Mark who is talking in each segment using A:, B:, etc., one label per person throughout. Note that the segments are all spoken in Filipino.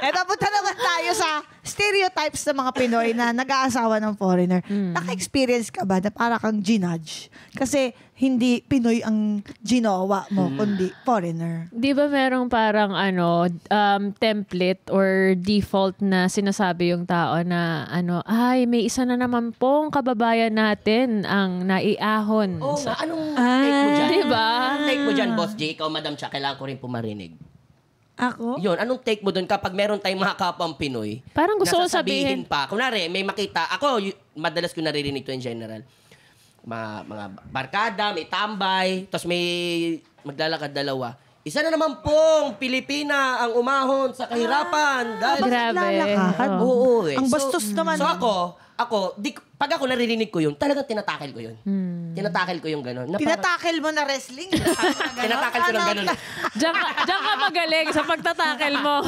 A: Eto, punta naman tayo sa stereotypes ng mga Pinoy na nag-aasawa ng foreigner. Naka-experience ka ba na para kang ginudge? Kasi hindi Pinoy ang ginawa mo, kundi foreigner.
B: Di ba merong parang template or default na sinasabi yung tao na ay may isa na naman pong kababayan natin ang naiahon.
C: Oo nga, anong take mo dyan?
B: Diba?
C: Anong take mo dyan, Boss J? Ikaw, Madam Cha, kailangan ko rin pumarinig.
A: Ako?
C: Yun, anong take mo doon kapag meron tayong mga kapwang Pinoy?
B: Parang gusto ko
C: nasasabihin
B: sabihin.
C: pa. Kunwari, may makita. Ako, madalas ko naririnig to in general. Mga barkada, may tambay, tapos may maglalakad dalawa. Isa na naman pong Pilipina ang umahon sa kahirapan. Dahil
B: Grabe.
A: Naglalakad?
C: Oo eh.
A: Ang bastos naman.
C: So pag ako naririnig ko yun, talagang tinatakel ko yun. Tinatakel ko yung gano'n.
A: Tinatakel mo na wrestling?
C: Tinatakel ko ng gano'n.
B: Diyan ka magaling sa pagtatakel mo.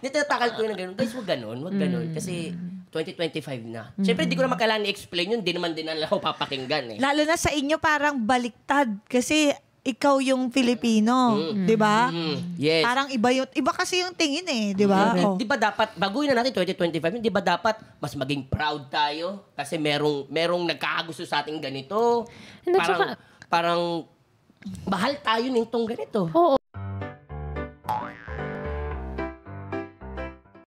C: Tinatakel ko yung gano'n. Guys, wag gano'n. Kasi 2025 na. Siyempre, di ko naman kailangan i-explain yun. Di naman din ako papakinggan eh.
A: Lalo na sa inyo parang baliktad. Kasi ikaw yung Filipino. Di ba?
C: Yes.
A: Parang iba kasi yung tingin eh. Di ba? Oh.
C: Di ba dapat, baguhin na natin 2025, di ba dapat mas maging proud tayo? Kasi merong nagkakagusto sa ating ganito.
B: Hindi,
C: Parang mahal tayo nitong ganito.
B: Oo.